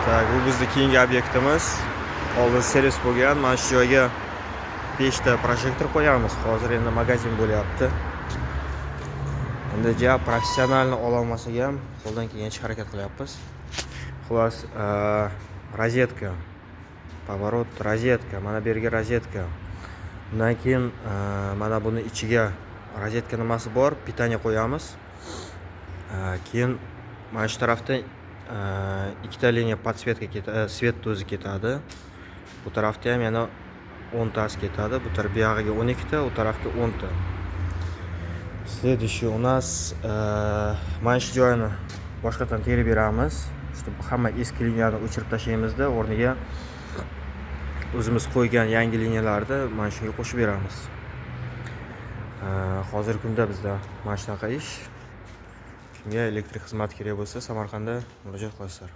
Tak, bu bizning keyingi obyektimiz. Oldin servis bo'lgan. Mana shu joyga 5 ta proyektor qo'yamiz. Hozir endi magazin bo'lyapti. Endi ja professionalni ololmasak ham qo'ldan kelgancha harakat qilyapmiz. Xullas, rozetka, поворот, rozetka, mana bu yerga rozetka. Undan keyin mana buni ichiga rozetka nimasi bor, pitaniya qo'yamiz. Keyin mana shu tarafda ikkita liniya podsvetka ketadi, svet o'zi ketadi. Bu tarafda ham yana 10 tasi ketadi. Bu taraf buyog'iga 12 ta, u tarafga 10 ta. Следующий у нас mana shu joyini boshqadan terib beramiz. Hamma eski liniyani o'chirib tashlaymizda, o'rniga o'zimiz qo'ygan yangi liniyalarni mana shunga qo'shib beramiz. Hozirgi kunda bizda mana shunaqa ish. Kimga elektrik xizmati kerak bo'lsa, Samarqandda murojaat qilasizlar.